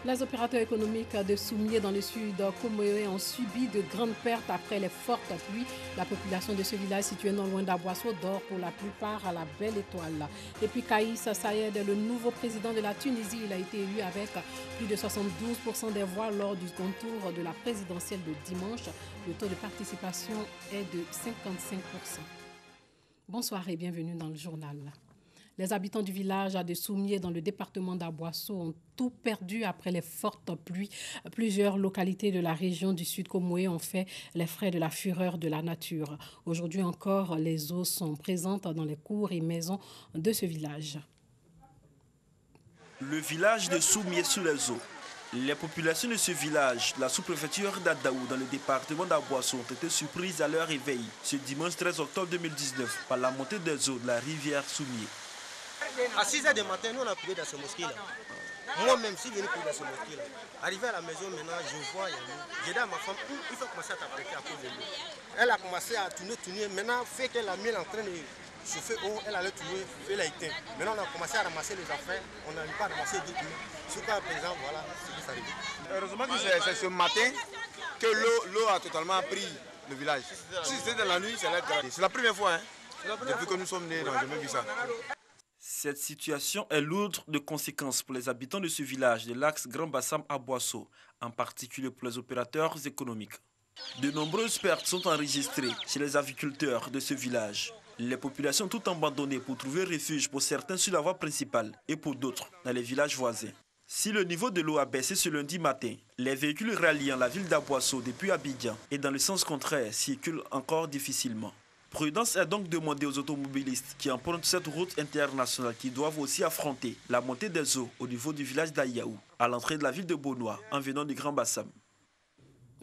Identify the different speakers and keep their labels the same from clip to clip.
Speaker 1: Les opérateurs économiques de Soumié dans le sud Comoé ont subi de grandes pertes après les fortes pluies. La population de ce village situé non loin d'Aboisseau dort pour la plupart à la Belle Étoile. Et puis Kaïs Saïed, le nouveau président de la Tunisie, il a été élu avec plus de 72% des voix lors du second tour de la présidentielle de dimanche. Le taux de participation est de 55%. Bonsoir et bienvenue dans le journal. Les habitants du village de Soumié dans le département d'Aboisseau ont tout perdu après les fortes pluies. Plusieurs localités de la région du Sud Comoé ont fait les frais de la fureur de la nature. Aujourd'hui encore, les eaux sont présentes dans les cours et maisons de ce village.
Speaker 2: Le village de Soumié sous les eaux. Les populations de ce village, la sous-préfecture d'Adaou dans le département d'Aboisseau ont été surprises à leur réveil ce dimanche 13 octobre 2019 par la montée des eaux de la rivière Soumié.
Speaker 3: À 6 h du matin, nous on a prié dans ce mosquée-là. Moi-même, je suis venu prier dans ce mosquée-là. Arrivé à la maison, maintenant, je vois, j'ai dit à ma femme, il faut commencer à t'apprêter à cause de l'eau. Elle a commencé à tourner. Maintenant, fait qu'elle a mis en train de chauffer eau, elle allait tourner, elle a éteint. Maintenant, on a commencé à ramasser les affaires, on n'a pas ramassé du tout. Jusqu'à présent, voilà ce qui s'est arrivé.
Speaker 4: Heureusement que c'est ce matin que l'eau a totalement pris le village. Si c'était dans la nuit, c'est la première fois. Depuis que nous sommes nés, on n'a jamais vu ça.
Speaker 2: Cette situation est lourde de conséquences pour les habitants de ce village de l'axe Grand Bassam à Boisseau, en particulier pour les opérateurs économiques. De nombreuses pertes sont enregistrées chez les agriculteurs de ce village. Les populations ont tout abandonné pour trouver refuge pour certains sur la voie principale et pour d'autres dans les villages voisins. Si le niveau de l'eau a baissé ce lundi matin, les véhicules ralliant la ville d'Aboisseau depuis Abidjan et dans le sens contraire circulent encore difficilement. Prudence est donc demandée aux automobilistes qui empruntent cette route internationale qui doivent aussi affronter la montée des eaux au niveau du village d'Ayaou, à l'entrée de la ville de Bonois, en venant du Grand Bassam.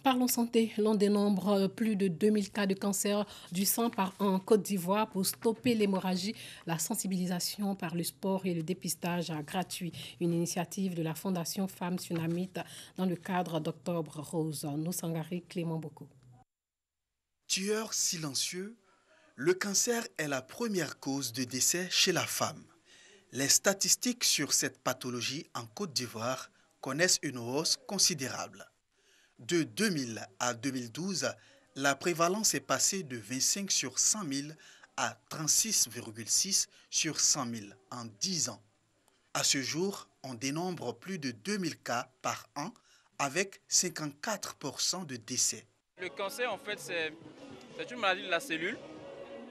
Speaker 1: Parlons santé. L'on dénombre plus de 2000 cas de cancer du sang par an en Côte d'Ivoire. Pour stopper l'hémorragie, la sensibilisation par le sport et le dépistage gratuit. Une initiative de la Fondation Femmes Tsunamite dans le cadre d'Octobre Rose. Nosangari Clément Boko.
Speaker 5: Tueur silencieux, le cancer est la première cause de décès chez la femme. Les statistiques sur cette pathologie en Côte d'Ivoire connaissent une hausse considérable. De 2000 à 2012, la prévalence est passée de 25 sur 100 000 à 36,6 sur 100 000 en 10 ans. À ce jour, on dénombre plus de 2000 cas par an avec 54% de décès.
Speaker 6: Le cancer, en fait, c'est une maladie de la cellule.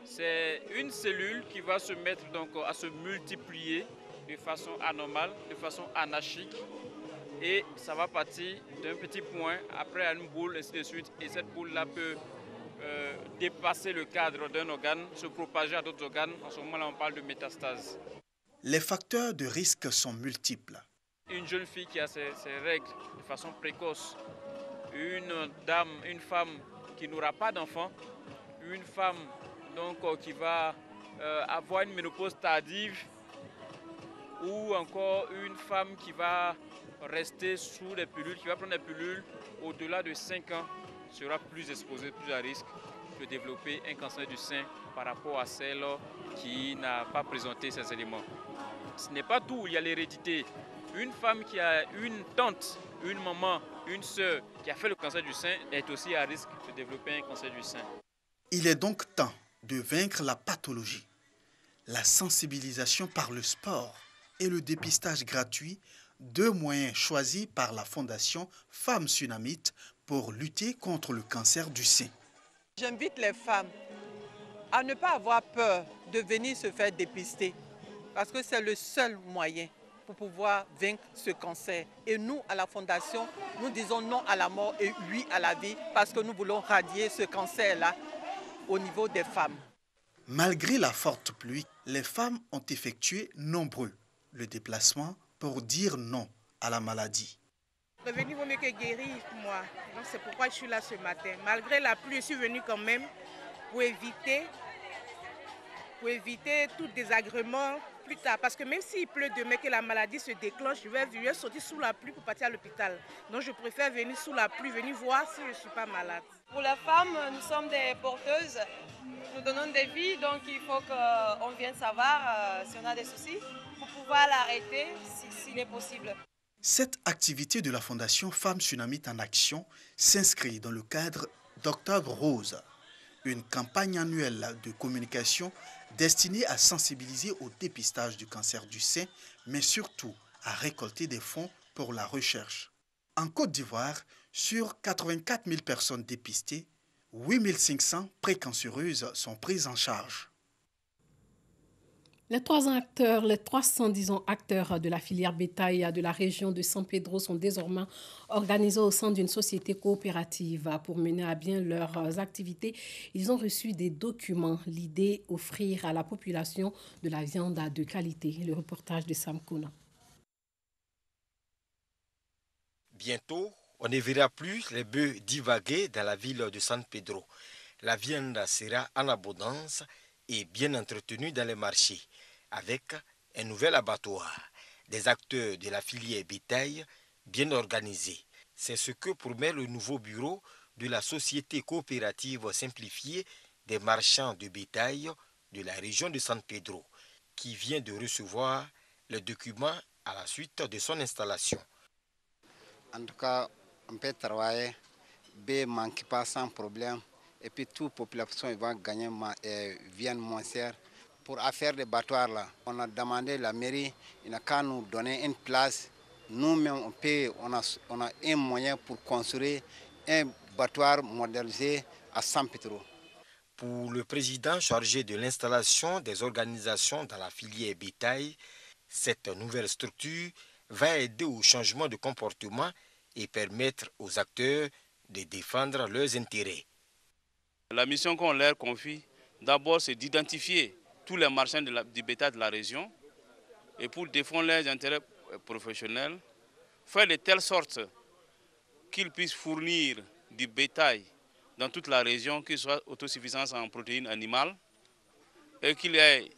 Speaker 6: C'est une cellule qui va se mettre donc à se multiplier de façon anormale, de façon anarchique. Et ça va partir d'un petit point, après à une boule, ainsi de suite. Et cette boule-là peut dépasser le cadre d'un organe, se propager à d'autres organes. En ce moment-là, on parle de métastase.
Speaker 5: Les facteurs de risque sont multiples.
Speaker 6: Une jeune fille qui a ses règles de façon précoce, une femme qui n'aura pas d'enfant, une femme donc, qui va avoir une ménopause tardive, ou encore une femme qui va rester sous les pilules, qui va prendre des pilules au-delà de 5 ans, sera plus exposée, plus à risque de développer un cancer du sein par rapport à celle qui n'a pas présenté ces éléments. Ce n'est pas tout, il y a l'hérédité. Une femme qui a une tante, une maman, une sœur qui a fait le cancer du sein est aussi à risque de développer un cancer du sein.
Speaker 5: Il est donc temps de vaincre la pathologie. La sensibilisation par le sport et le dépistage gratuit, deux moyens choisis par la Fondation Femmes Tsunamite pour lutter contre le cancer du sein.
Speaker 7: J'invite les femmes à ne pas avoir peur de venir se faire dépister parce que c'est le seul moyen pour pouvoir vaincre ce cancer. Et nous, à la Fondation, nous disons non à la mort et oui à la vie parce que nous voulons radier ce cancer-là au niveau des femmes.
Speaker 5: Malgré la forte pluie, les femmes ont effectué nombreux le déplacement pour dire non à la maladie.
Speaker 8: Prévenir vaut mieux que guérir pour moi. Donc c'est pourquoi je suis là ce matin. Malgré la pluie, je suis venue quand même pour éviter tout désagrément plus tard. Parce que même s'il pleut demain que la maladie se déclenche, je vais sortir sous la pluie pour partir à l'hôpital. Donc je préfère venir sous la pluie, venir voir si je ne suis pas malade.
Speaker 9: Pour la femme, nous sommes des porteuses. Nous donnons des vies, donc il faut qu'on vienne savoir si on a des soucis pour pouvoir l'arrêter s'il est possible.
Speaker 5: Cette activité de la Fondation Femmes Tsunamite en Action s'inscrit dans le cadre d'Octobre Rose, une campagne annuelle de communication destinée à sensibiliser au dépistage du cancer du sein, mais surtout à récolter des fonds pour la recherche. En Côte d'Ivoire, sur 84 000 personnes dépistées, 8 500 précancéreuses sont prises en charge.
Speaker 1: Les 310 acteurs de la filière bétail de la région de San Pedro sont désormais organisés au sein d'une société coopérative. Pour mener à bien leurs activités, ils ont reçu des documents. L'idée, offrir à la population de la viande de qualité. Le reportage de Sam Kouna.
Speaker 10: Bientôt, on ne verra plus les bœufs divaguer dans la ville de San Pedro. La viande sera en abondance et bien entretenue dans les marchés, avec un nouvel abattoir, des acteurs de la filière bétail bien organisés. C'est ce que promet le nouveau bureau de la Société coopérative simplifiée des marchands de bétail de la région de San Pedro, qui vient de recevoir les documents à la suite de son installation.
Speaker 11: En tout cas, on peut travailler, ne manque pas sans problème. Et puis toute population va gagner viande moins chère. Pour affaire des battoirs là, on a demandé à la mairie, il n'a qu'à nous donner une place. Nous-mêmes, on a un moyen pour construire un battoir modernisé à San Pedro.
Speaker 10: Pour le président chargé de l'installation des organisations dans la filière bétail, cette nouvelle structure va aider au changement de comportement et permettre aux acteurs de défendre leurs intérêts.
Speaker 12: La mission qu'on leur confie, d'abord, c'est d'identifier tous les marchands du bétail de la région et pour défendre leurs intérêts professionnels, faire de telle sorte qu'ils puissent fournir du bétail dans toute la région, qu'il soit autosuffisant en protéines animales et qu'il y ait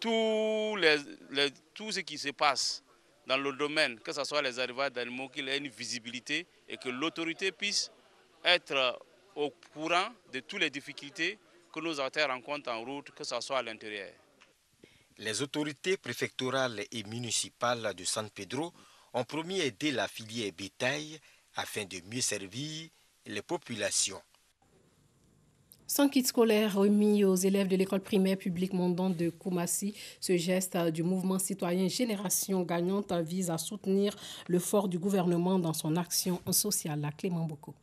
Speaker 12: tout ce qui se passe dans le domaine, que ce soit les arrivages d'animaux, qu'il y ait une visibilité et que l'autorité puisse être au courant de toutes les difficultés que nos acteurs rencontrent en route, que ce soit à l'intérieur.
Speaker 10: Les autorités préfectorales et municipales de San Pedro ont promis aider la filière bétail afin de mieux servir les populations.
Speaker 1: 100 kits scolaires remis aux élèves de l'école primaire publique Mondon de Koumassi. Ce geste du mouvement citoyen Génération Gagnante vise à soutenir l'effort du gouvernement dans son action sociale. Clément Boko.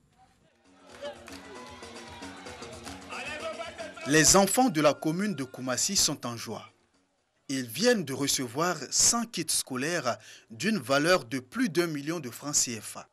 Speaker 5: Les enfants de la commune de Koumassi sont en joie. Ils viennent de recevoir 100 kits scolaires d'une valeur de plus d'1 million de francs CFA.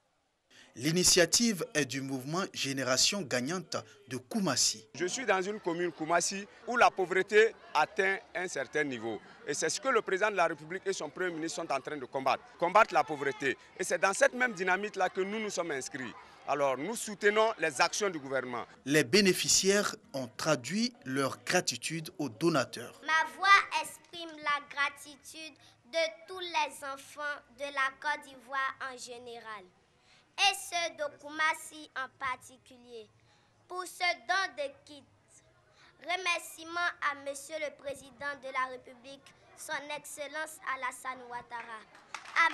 Speaker 5: L'initiative est du mouvement Génération Gagnante de Koumassi.
Speaker 13: Je suis dans une commune Koumassi où la pauvreté atteint un certain niveau. Et c'est ce que le président de la République et son premier ministre sont en train de combattre la pauvreté. Et c'est dans cette même dynamique-là que nous nous sommes inscrits. Alors nous soutenons les actions du gouvernement.
Speaker 5: Les bénéficiaires ont traduit leur gratitude aux donateurs.
Speaker 14: Ma voix exprime la gratitude de tous les enfants de la Côte d'Ivoire en général et ceux de Koumassi en particulier pour ce don de kits. Remerciements à Monsieur le Président de la République, Son Excellence Alassane Ouattara, à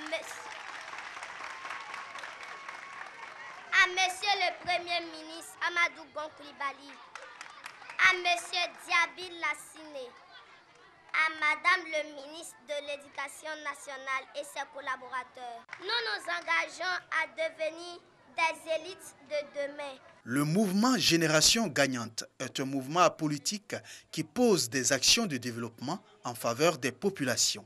Speaker 14: Monsieur le Premier ministre Amadou Gon Coulibaly, à Monsieur Diaby Lassine, à Madame le ministre de l'Éducation nationale et ses collaborateurs. Nous nous engageons à devenir des élites de demain.
Speaker 5: Le mouvement Génération Gagnante est un mouvement apolitique qui pose des actions de développement en faveur des populations.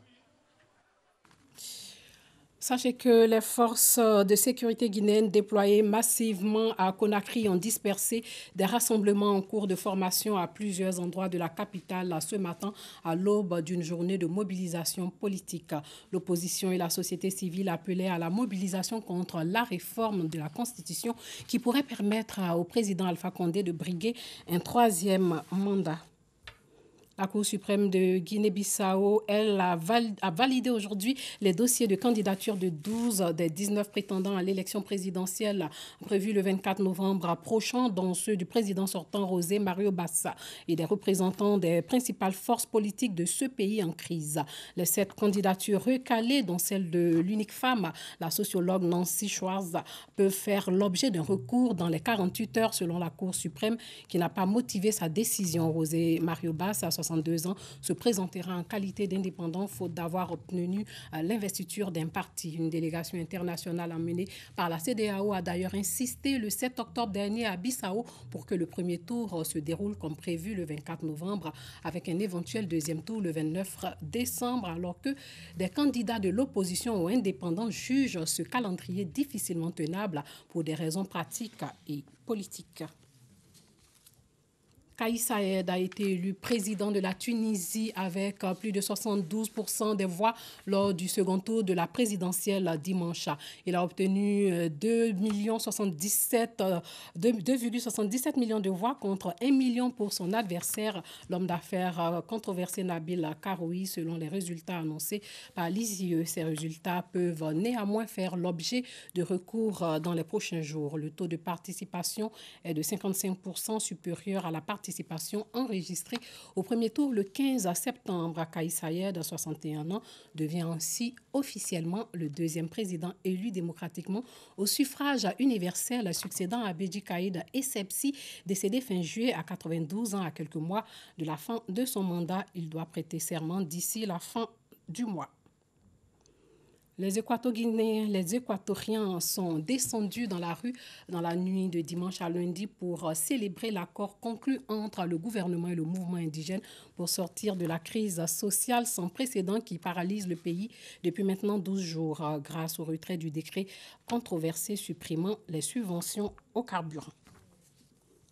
Speaker 1: Sachez que les forces de sécurité guinéennes déployées massivement à Conakry ont dispersé des rassemblements en cours de formation à plusieurs endroits de la capitale ce matin à l'aube d'une journée de mobilisation politique. L'opposition et la société civile appelaient à la mobilisation contre la réforme de la Constitution qui pourrait permettre au président Alpha Condé de briguer un troisième mandat. La Cour suprême de Guinée-Bissau, elle a validé aujourd'hui les dossiers de candidature de 12 des 19 prétendants à l'élection présidentielle prévue le 24 novembre prochain, dont ceux du président sortant José Mario Bassa et des représentants des principales forces politiques de ce pays en crise. Les 7 candidatures recalées, dont celle de l'unique femme, la sociologue Nancy Schwartz, peuvent faire l'objet d'un recours dans les 48 heures selon la Cour suprême qui n'a pas motivé sa décision. José Mario Bassa, 62 ans, se présentera en qualité d'indépendant faute d'avoir obtenu l'investiture d'un parti. Une délégation internationale emmenée par la CEDEAO a d'ailleurs insisté le 7 octobre dernier à Bissau pour que le premier tour se déroule comme prévu le 24 novembre avec un éventuel deuxième tour le 29 décembre alors que des candidats de l'opposition ou indépendants jugent ce calendrier difficilement tenable pour des raisons pratiques et politiques. Kais Saied a été élu président de la Tunisie avec plus de 72% des voix lors du second tour de la présidentielle dimanche. Il a obtenu 2,77 millions de voix contre 1 million pour son adversaire, l'homme d'affaires controversé Nabil Karoui, selon les résultats annoncés par l'ISIE. Ces résultats peuvent néanmoins faire l'objet de recours dans les prochains jours. Le taux de participation est de 55%, supérieur à la participation enregistrée au premier tour le 15 septembre. Kais Saied, 61 ans, devient ainsi officiellement le deuxième président élu démocratiquement au suffrage universel, succédant à Béji Caïd Essebsi, décédé fin juillet à 92 ans, à quelques mois de la fin de son mandat. Il doit prêter serment d'ici la fin du mois. Les Équato-Guinéens, les Équatoriens sont descendus dans la rue dans la nuit de dimanche à lundi pour célébrer l'accord conclu entre le gouvernement et le mouvement indigène pour sortir de la crise sociale sans précédent qui paralyse le pays depuis maintenant 12 jours grâce au retrait du décret controversé supprimant les subventions au carburant.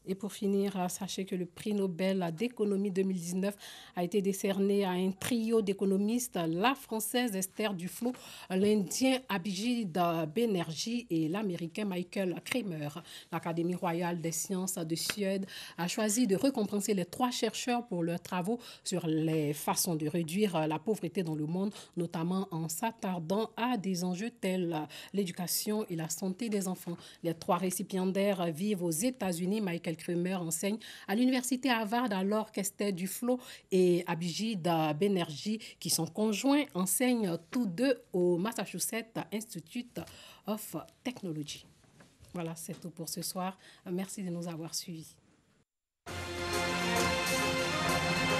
Speaker 1: Et pour finir, sachez que le prix Nobel d'économie 2019 a été décerné à un trio d'économistes, la Française Esther Duflo, l'Indien Abhijit Banerjee et l'Américain Michael Kramer. L'Académie royale des sciences de Suède a choisi de récompenser les 3 chercheurs pour leurs travaux sur les façons de réduire la pauvreté dans le monde, notamment en s'attardant à des enjeux tels l'éducation et la santé des enfants. Les 3 récipiendaires vivent aux États-Unis. Michael Kramer enseigne à l'université Harvard alors qu'Esther Duflo et Abhijit Banerjee, qui sont conjoints, enseignent tous deux au Massachusetts Institute of Technology. Voilà, c'est tout pour ce soir. Merci de nous avoir suivis.